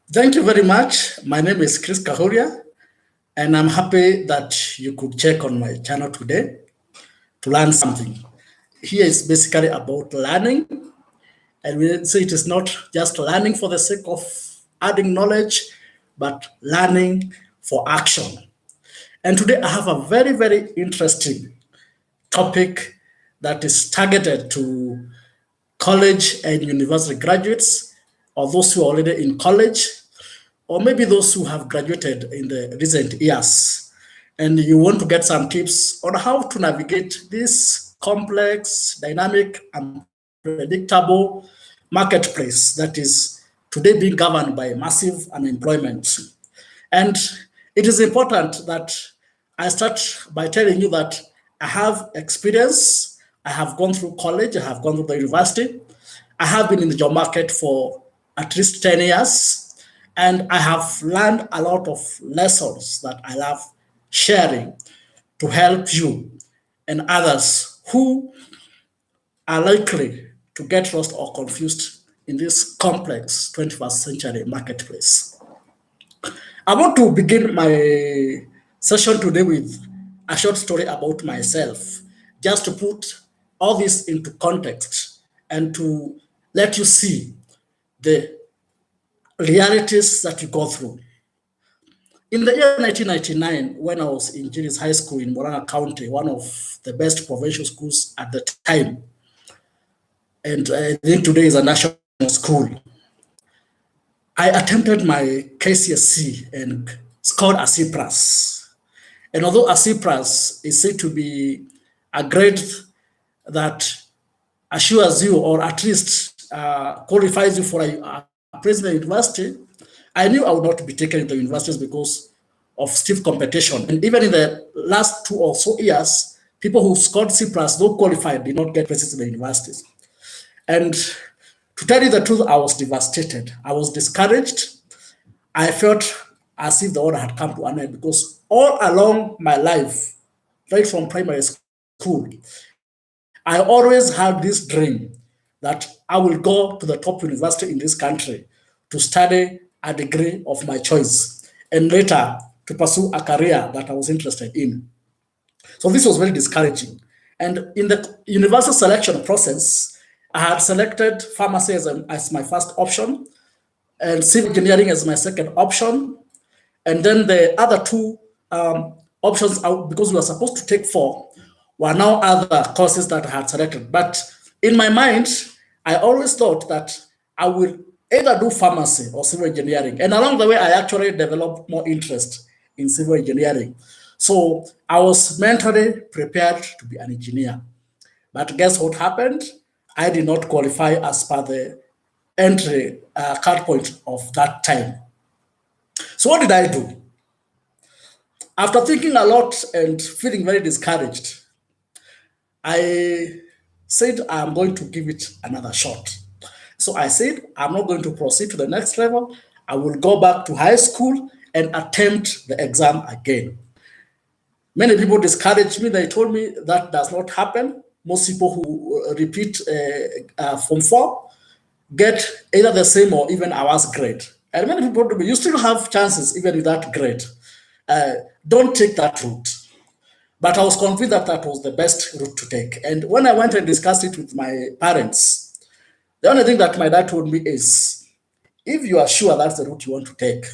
Thank you very much. My name is Chris Kahuria, and I'm happy that you could check on my channel today to learn something. Here is basically about learning, and we say it is not just learning for the sake of adding knowledge, but learning for action. And today I have a very, very interesting topic that is targeted to college and university graduates or those who are already in college or maybe those who have graduated in the recent years, and you want to get some tips on how to navigate this complex, dynamic, unpredictable marketplace that is today being governed by massive unemployment. And it is important that I start by telling you that I have experience. I have gone through college, I have gone through the university, I have been in the job market for at least 10 years, and I have learned a lot of lessons that I love sharing to help you and others who are likely to get lost or confused in this complex 21st century marketplace. I want to begin my session today with a short story about myself, just to put all this into context and to let you see the realities that you go through. In the year 1999, when I was in Juris High School in Morana County, one of the best provincial schools at the time, and I think today is a national school, I attempted my KCSE and scored a C plus. And although a C plus is said to be a grade that assures you, or at least qualifies you for a president university, I knew I would not be taken into universities because of stiff competition. And even in the last 2 or so years, people who scored C plus, though qualified, did not get places in the universities. And to tell you the truth, I was devastated. I was discouraged. I felt as if the world had come to an end because all along my life, right from primary school, I always had this dream that I will go to the top university in this country to study a degree of my choice and later to pursue a career that I was interested in. So this was very discouraging. And in the university selection process, I had selected pharmacy as my first option and civil engineering as my second option. And then the other two options, because we were supposed to take four, were now other courses that I had selected. But in my mind, I always thought that I will either do pharmacy or civil engineering. And along the way, I actually developed more interest in civil engineering. So I was mentally prepared to be an engineer. But guess what happened? I did not qualify as per the entry cut point of that time. So what did I do? After thinking a lot and feeling very discouraged, I said I'm going to give it another shot. So I said I'm not going to proceed to the next level. I will go back to high school and attempt the exam again. Many people discouraged me. They told me that does not happen. Most people who repeat Form 4 get either the same or even a worse grade. And many people told me, you still have chances even with that grade. Don't take that route. But I was convinced that that was the best route to take. And when I went and discussed it with my parents, the only thing that my dad told me is, if you are sure that's the route you want to take,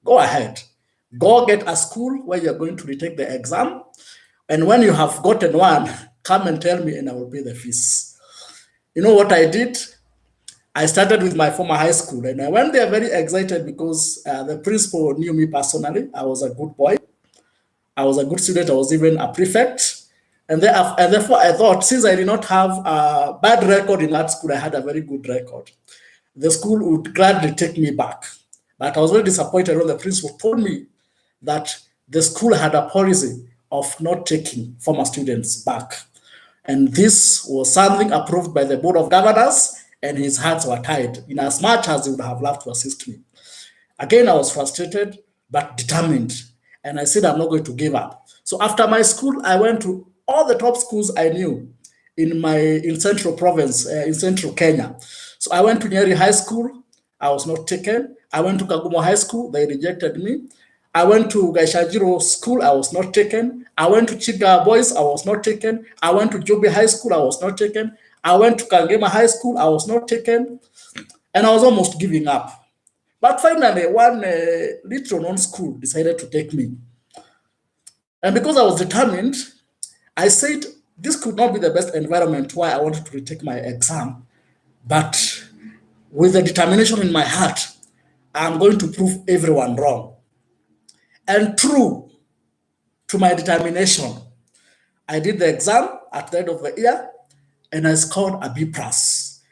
go ahead. Go get a school where you're going to retake the exam. And when you have gotten one, come and tell me and I will pay the fees. You know what I did? I started with my former high school and I went there very excited because the principal knew me personally. I was a good boy. I was a good student. I was even a prefect. And therefore, I thought, since I did not have a bad record in that school, I had a very good record. The school would gladly take me back. But I was very disappointed when the principal told me that the school had a policy of not taking former students back. And this was something approved by the Board of Governors, and his hands were tied, in as much as he would have loved to assist me. Again, I was frustrated, but determined. And I said, I'm not going to give up. So after my school, I went to all the top schools I knew in Central Province, in Central Kenya. So I went to Nyeri High School, I was not taken. I went to Kagumo High School, they rejected me. I went to Gaishajiro School, I was not taken. I went to Chiga Boys, I was not taken. I went to Joby High School, I was not taken. I went to Kangema High School, I was not taken. And I was almost giving up. But finally, one little known school decided to take me. And because I was determined, I said this could not be the best environment why I wanted to retake my exam. But with the determination in my heart, I'm going to prove everyone wrong. And true to my determination, I did the exam at the end of the year and I scored a B plus.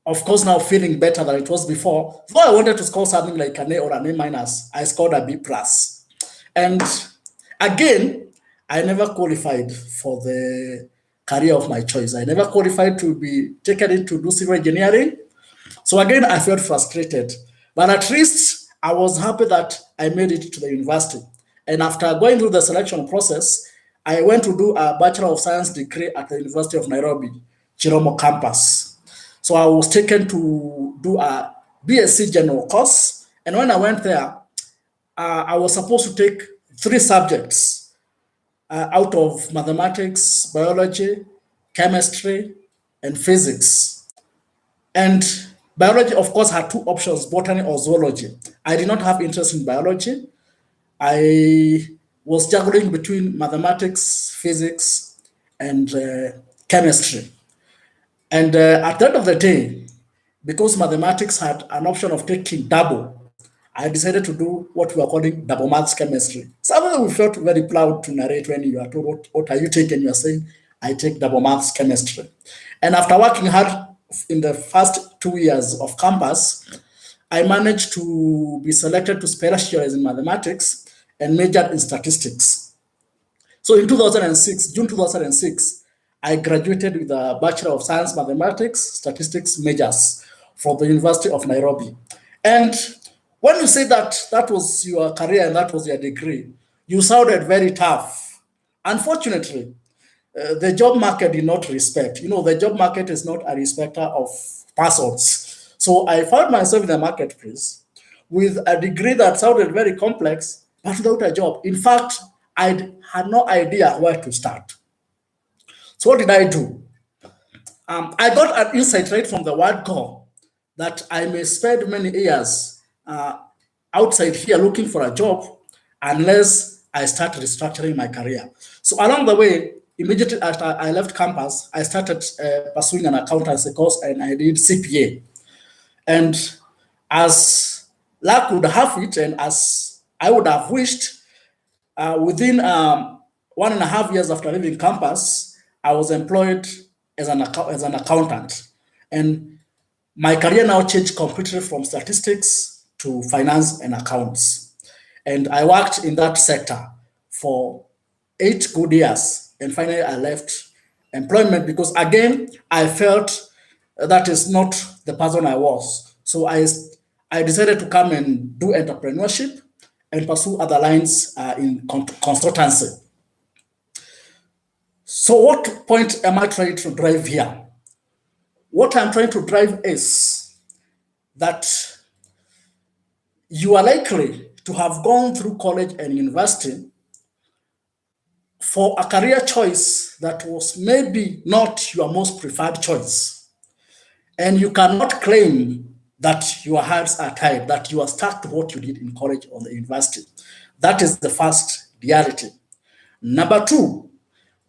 Of course, now feeling better than it was before. Though I wanted to score something like an A or an A minus, I scored a B plus. And again, I never qualified for the career of my choice. I never qualified to be taken in to do civil engineering. So again, I felt frustrated. But at least I was happy that I made it to the university. And after going through the selection process, I went to do a Bachelor of Science degree at the University of Nairobi, Chiromo campus. So I was taken to do a BSc general course. And when I went there, I was supposed to take 3 subjects out of mathematics, biology, chemistry, and physics. And biology, of course, had 2 options, botany or zoology. I did not have interest in biology. I was juggling between mathematics, physics, and chemistry. And at the end of the day, because mathematics had an option of taking double, I decided to do what we are calling double maths chemistry. Something we felt very proud to narrate when you are told, what are you taking? You are saying, I take double maths chemistry. And after working hard in the first 2 years of campus, I managed to be selected to specialize in mathematics and majored in statistics. So in 2006, June 2006, I graduated with a Bachelor of Science Mathematics Statistics majors from the University of Nairobi. And when you say that that was your career and that was your degree, you sounded very tough. Unfortunately, the job market did not respect. You know, the job market is not a respecter of persons. So I found myself in the marketplace with a degree that sounded very complex, but without a job. In fact, I had no idea where to start. So what did I do? I got an insight right from the word go that I may spend many years outside here looking for a job unless I start restructuring my career. So along the way, immediately after I left campus, I started pursuing an accountancy course and I did CPA. And as luck would have it, and as I would have wished, within 1.5 years after leaving campus, I was employed as an accountant. And my career now changed completely from statistics to finance and accounts. And I worked in that sector for 8 good years. And finally, I left employment because, again, I felt that is not the person I was. So I decided to come and do entrepreneurship and pursue other lines in consultancy. So what point am I trying to drive here? What I'm trying to drive is that you are likely to have gone through college and university for a career choice that was maybe not your most preferred choice. And you cannot claim that your hands are tied, that you are stuck to what you did in college or the university. That is the first reality. Number 2,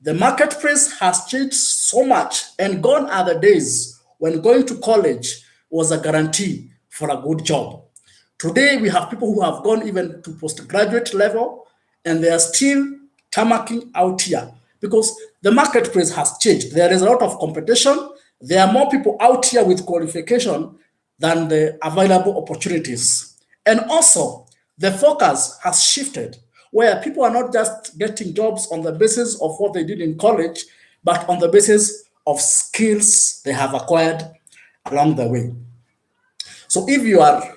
the marketplace has changed so much, and gone are the days when going to college was a guarantee for a good job. Today, we have people who have gone even to postgraduate level, and they are still tamarking out here because the marketplace has changed. There is a lot of competition. There are more people out here with qualification than the available opportunities. And also, the focus has shifted where people are not just getting jobs on the basis of what they did in college, but on the basis of skills they have acquired along the way. So if you are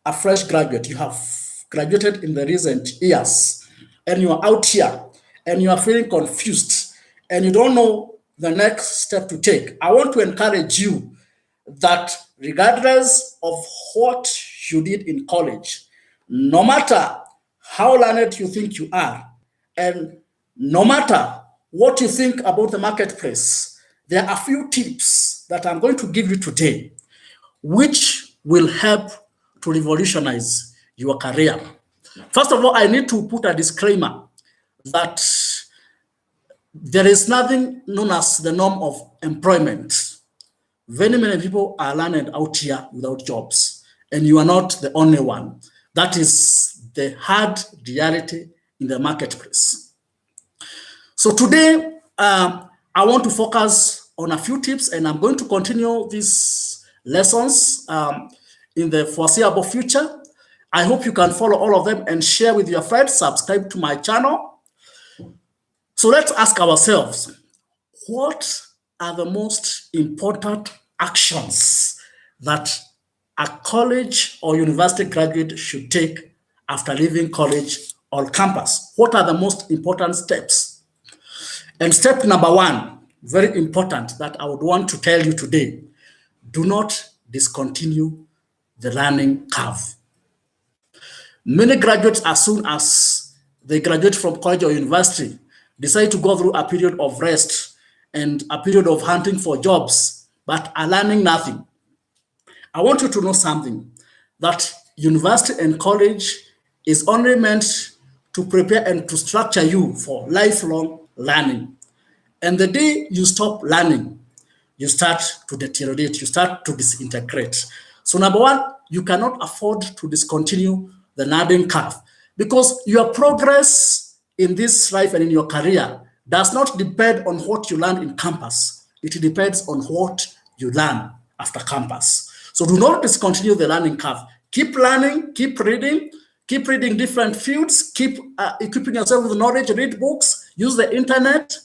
a fresh graduate, you have graduated in the recent years, and you are out here and you are feeling confused and you don't know the next step to take, I want to encourage you that regardless of what you did in college, no matter how learned you think you are, and no matter what you think about the marketplace, there are a few tips that I'm going to give you today, which will help to revolutionize your career. First of all, I need to put a disclaimer that there is nothing known as the norm of employment. Very many people are learning out here without jobs, and you are not the only one. That is the hard reality in the marketplace. So today, I want to focus on a few tips, and I'm going to continue these lessons in the foreseeable future. I hope you can follow all of them and share with your friends, subscribe to my channel. So let's ask ourselves, what are the most important actions that a college or university graduate should take after leaving college or campus? What are the most important steps? And step number one, very important, that I would want to tell you today: do not discontinue the learning curve. Many graduates, as soon as they graduate from college or university, decide to go through a period of rest and a period of hunting for jobs, but are learning nothing. I want you to know something, that university and college is only meant to prepare and to structure you for lifelong learning. And the day you stop learning, you start to deteriorate, you start to disintegrate. So number one, you cannot afford to discontinue the learning curve, because your progress in this life and in your career does not depend on what you learn in campus. It depends on what you learn after campus. So do not discontinue the learning curve. Keep learning, keep reading different fields, keep equipping yourself with knowledge, read books, use the internet.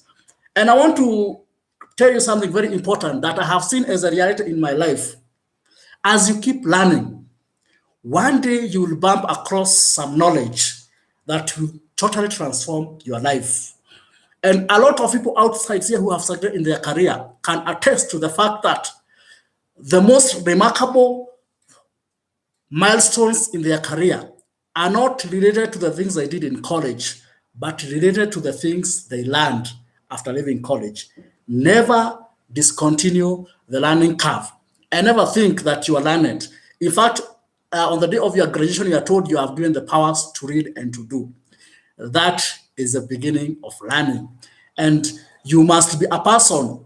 And I want to tell you something very important that I have seen as a reality in my life. As you keep learning, one day you will bump across some knowledge that will totally transform your life. And a lot of people outside here who have succeeded in their career can attest to the fact that the most remarkable milestones in their career are not related to the things they did in college, but related to the things they learned after leaving college. Never discontinue the learning curve. And never think that you are learned. In fact, on the day of your graduation, you are told you have given the powers to read and to do. That is the beginning of learning. And you must be a person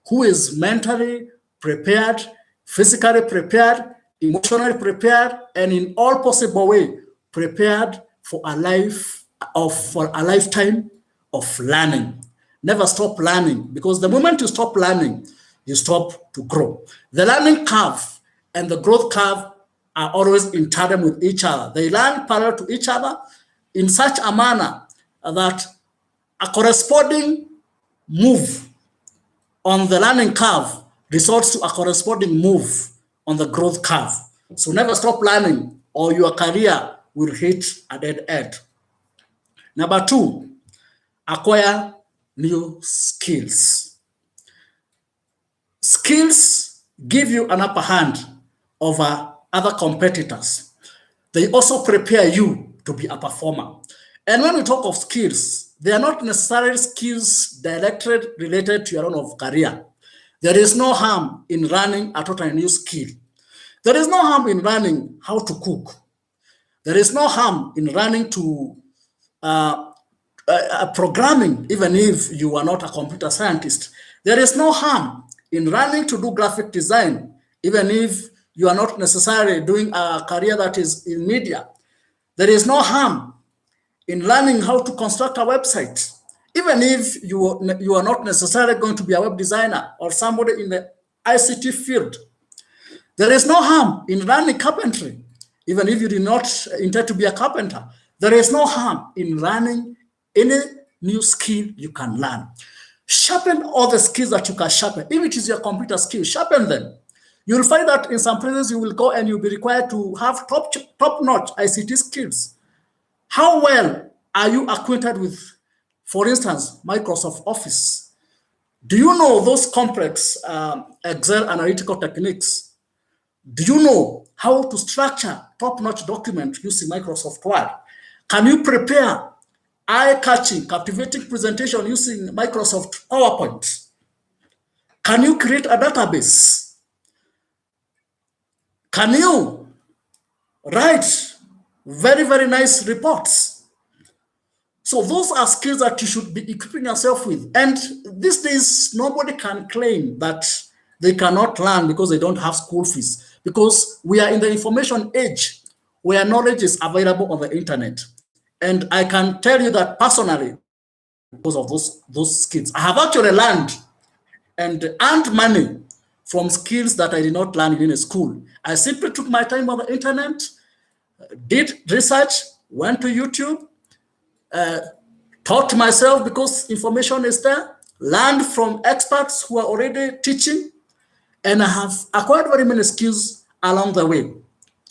who is mentally prepared, physically prepared, emotionally prepared, and in all possible way prepared for a lifetime of learning. Never stop learning, because the moment you stop learning, you stop to grow. The learning curve and the growth curve are always in tandem with each other. They learn parallel to each other in such a manner that a corresponding move on the learning curve results to a corresponding move on the growth curve. So never stop learning, or your career will hit a dead end. Number two, acquire new skills. Skills give you an upper hand over other competitors. They also prepare you to be a performer. And when we talk of skills, they are not necessarily skills directly related to your own career. There is no harm in learning a totally new skill. There is no harm in learning how to cook. There is no harm in learning to programming, even if you are not a computer scientist. There is no harm in learning to do graphic design, even if you are not necessarily doing a career that is in media. There is no harm in learning how to construct a website, even if you are not necessarily going to be a web designer or somebody in the ICT field. There is no harm in learning carpentry, even if you did not intend to be a carpenter. There is no harm in learning any new skill you can learn. Sharpen all the skills that you can sharpen. If it is your computer skill, sharpen them. You'll find that in some places you will go and you'll be required to have top-notch ICT skills. How well are you acquainted with, for instance, Microsoft Office? Do you know those complex Excel analytical techniques? Do you know how to structure top-notch document using Microsoft Word? Can you prepare eye-catching, captivating presentation using Microsoft PowerPoint? Can you create a database? Can you write very, very nice reports? So those are skills that you should be equipping yourself with. And these days, nobody can claim that they cannot learn because they don't have school fees, because we are in the information age where knowledge is available on the internet. And I can tell you that personally, because of those skills, I have actually learned and earned money from skills that I did not learn in a school. I simply took my time on the internet, did research, went to YouTube, taught myself because information is there, learned from experts who are already teaching, and I have acquired very many skills along the way.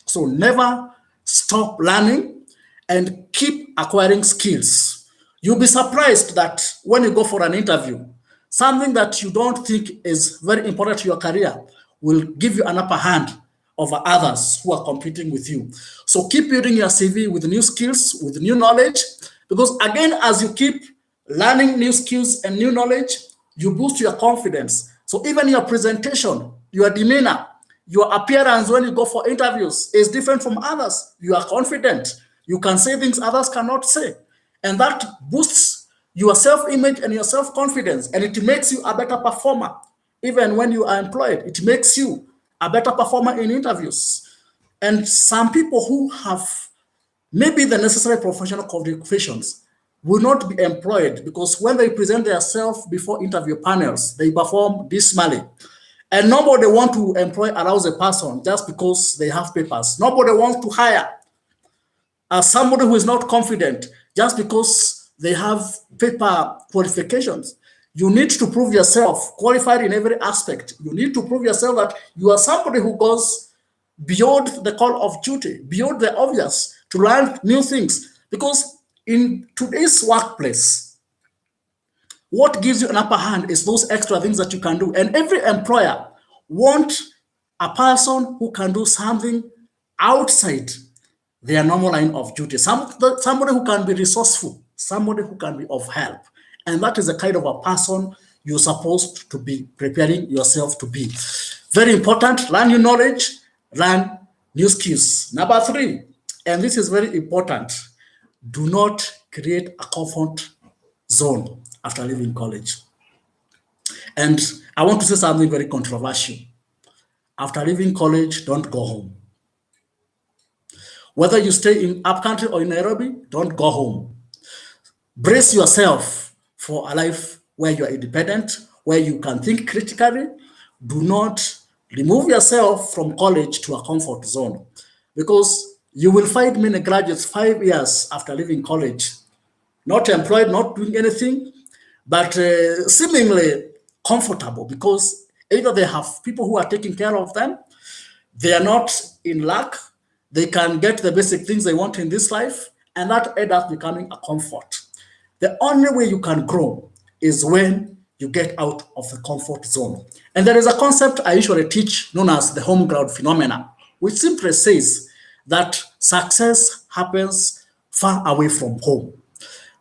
So never stop learning and keep acquiring skills. You'll be surprised that when you go for an interview, something that you don't think is very important to your career will give you an upper hand over others who are competing with you. So keep building your CV with new skills, with new knowledge, because again, as you keep learning new skills and new knowledge, you boost your confidence. So even your presentation, your demeanor, your appearance when you go for interviews is different from others. You are confident. You can say things others cannot say. And that boosts your self-image and your self-confidence. And it makes you a better performer. Even when you are employed, it makes you a better performer in interviews. And some people who have maybe the necessary professional qualifications will not be employed because when they present themselves before interview panels, they perform dismally. And nobody wants to employ a lousy person just because they have papers. Nobody wants to hire somebody who is not confident just because they have paper qualifications. You need to prove yourself qualified in every aspect. You need to prove yourself that you are somebody who goes beyond the call of duty, beyond the obvious, to learn new things. Because in today's workplace, what gives you an upper hand is those extra things that you can do. And every employer wants a person who can do something outside their normal line of duty. Somebody who can be resourceful, somebody who can be of help. And that is the kind of a person you're supposed to be preparing yourself to be. Very important, learn new knowledge, learn new skills. Number 3, and this is very important, do not create a comfort zone after leaving college. And I want to say something very controversial. After leaving college, don't go home. Whether you stay in upcountry or in Nairobi, don't go home. Brace yourself for a life where you are independent, where you can think critically. Do not remove yourself from college to a comfort zone, because you will find many graduates 5 years after leaving college, not employed, not doing anything, but seemingly comfortable, because either they have people who are taking care of them, they are not in lack, they can get the basic things they want in this life, and that ends up becoming a comfort. The only way you can grow is when you get out of the comfort zone. And there is a concept I usually teach known as the home ground phenomena, which simply says that success happens far away from home.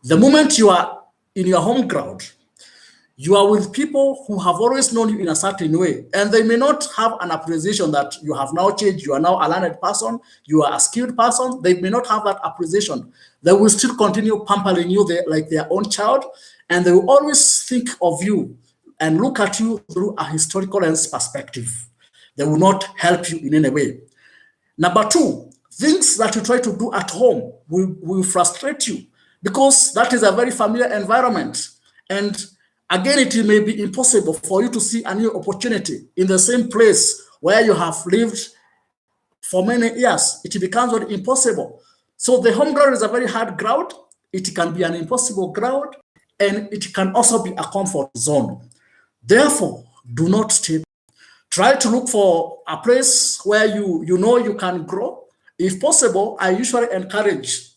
The moment you are in your home ground, you are with people who have always known you in a certain way, and they may not have an appreciation that you have now changed, you are now a learned person, you are a skilled person. They may not have that appreciation. They will still continue pampering you like their own child, and they will always think of you and look at you through a historical lens perspective. They will not help you in any way. Number 2, things that you try to do at home will frustrate you, because that is a very familiar environment. And again, it may be impossible for you to see a new opportunity in the same place where you have lived for many years. It becomes very impossible. So the home ground is a very hard ground. It can be an impossible ground, and it can also be a comfort zone. Therefore, do not stay. Try to look for a place where you know you can grow. If possible, I usually encourage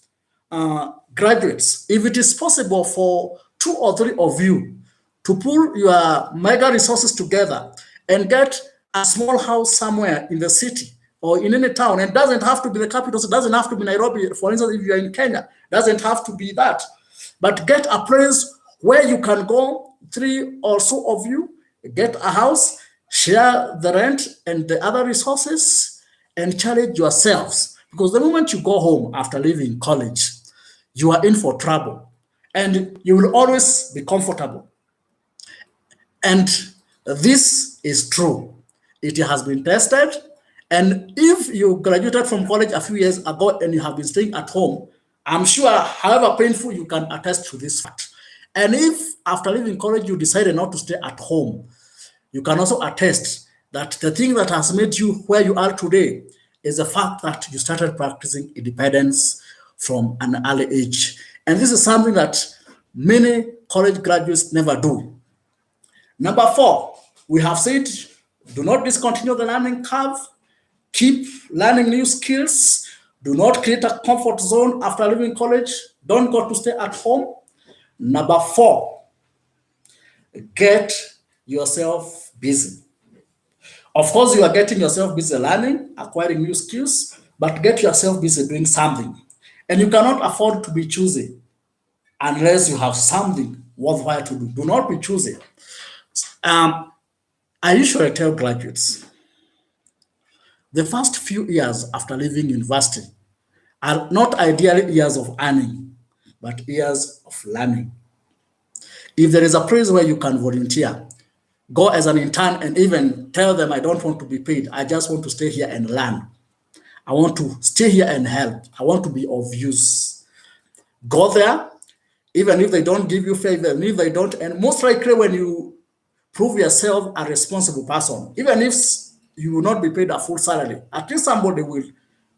graduates, if it is possible for 2 or 3 of you to pull your mega resources together and get a small house somewhere in the city or in any town. And it doesn't have to be the capital. It doesn't have to be Nairobi. For instance, if you're in Kenya, it doesn't have to be that. But get a place where you can go, 3 or so of you, get a house, share the rent and the other resources, and challenge yourselves. Because the moment you go home after leaving college, you are in for trouble. And you will always be comfortable. And this is true. It has been tested. And if you graduated from college a few years ago and you have been staying at home, I'm sure, however painful, you can attest to this fact. And if after leaving college you decided not to stay at home, you can also attest that the thing that has made you where you are today is the fact that you started practicing independence from an early age. And this is something that many college graduates never do. Number 4, we have said, do not discontinue the learning curve. Keep learning new skills. Do not create a comfort zone after leaving college. Don't go to stay at home. Number 4, get yourself busy. Of course, you are getting yourself busy learning, acquiring new skills, but get yourself busy doing something. And you cannot afford to be choosy unless you have something worthwhile to do. Do not be choosy. I usually tell graduates, the first few years after leaving university are not ideally years of earning, but years of learning. If there is a place where you can volunteer, go as an intern and even tell them, I don't want to be paid. I just want to stay here and learn. I want to stay here and help. I want to be of use. Go there, even if they don't give you favor, even if they don't, and most likely when you prove yourself a responsible person, even if you will not be paid a full salary, at least somebody will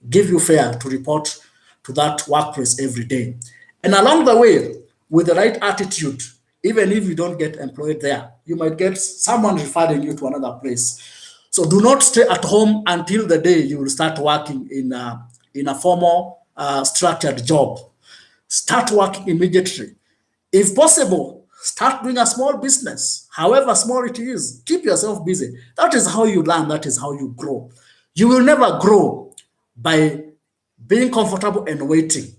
give you fare to report to that workplace every day. And along the way, with the right attitude, even if you don't get employed there, you might get someone referring you to another place. So do not stay at home until the day you will start working in a formal structured job. Start working immediately. If possible, start doing a small business, however small it is. Keep yourself busy. That is how you learn. That is how you grow. You will never grow by being comfortable and waiting.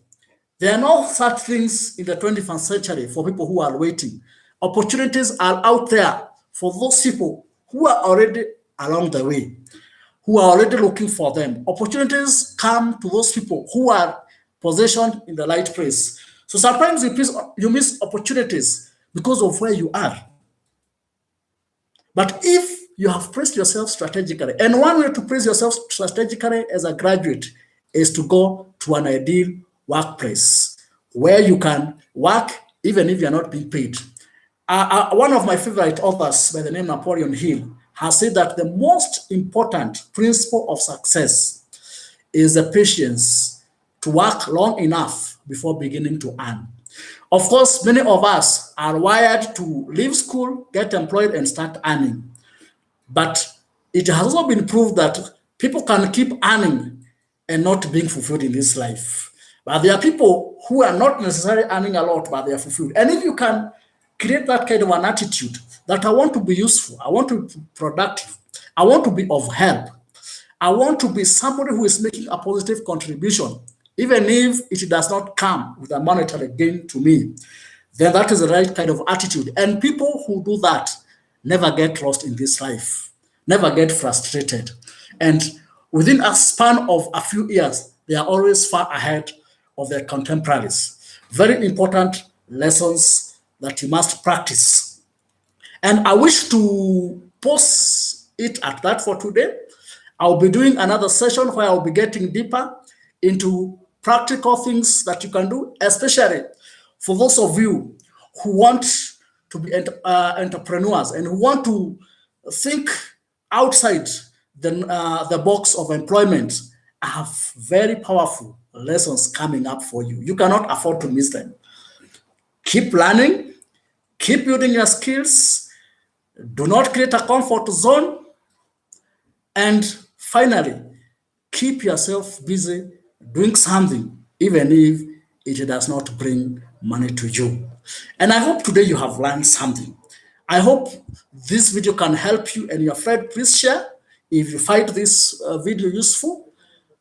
There are no such things in the 21st century for people who are waiting. Opportunities are out there for those people who are already along the way, who are already looking for them. Opportunities come to those people who are positioned in the right place. So sometimes you miss opportunities because of where you are. But if you have placed yourself strategically, and one way to place yourself strategically as a graduate is to go to an ideal workplace where you can work even if you're not being paid. One of my favorite authors by the name Napoleon Hill has said that the most important principle of success is the patience to work long enough before beginning to earn. Of course, many of us are wired to leave school, get employed, and start earning. But it has also been proved that people can keep earning and not being fulfilled in this life. But there are people who are not necessarily earning a lot, but they are fulfilled. And if you can create that kind of an attitude that I want to be useful, I want to be productive, I want to be of help, I want to be somebody who is making a positive contribution, even if it does not come with a monetary gain to me, then that is the right kind of attitude. And people who do that never get lost in this life, never get frustrated. And within a span of a few years, they are always far ahead of their contemporaries. Very important lessons that you must practice. And I wish to pause it at that for today. I'll be doing another session where I'll be getting deeper into practical things that you can do, especially for those of you who want to be entrepreneurs and who want to think outside the box of employment. I have very powerful lessons coming up for you. You cannot afford to miss them. Keep learning, keep building your skills, do not create a comfort zone, and finally, keep yourself busy doing something, even if it does not bring money to you. And I hope today you have learned something. I hope this video can help you and your friend. Please share. If you find this video useful,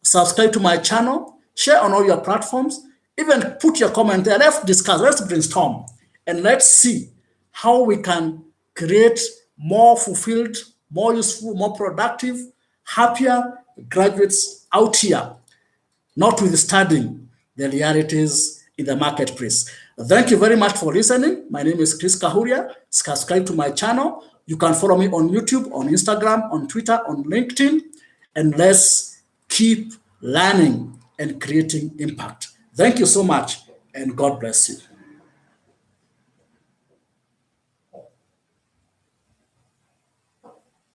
subscribe to my channel, share on all your platforms, even put your comment there. Let's discuss, let's brainstorm, and let's see how we can create more fulfilled, more useful, more productive, happier graduates out here, notwithstanding the realities in the marketplace. Thank you very much for listening. My name is Chris Kahuria. Subscribe to my channel. You can follow me on YouTube, on Instagram, on Twitter, on LinkedIn, and let's keep learning and creating impact. Thank you so much, and God bless you.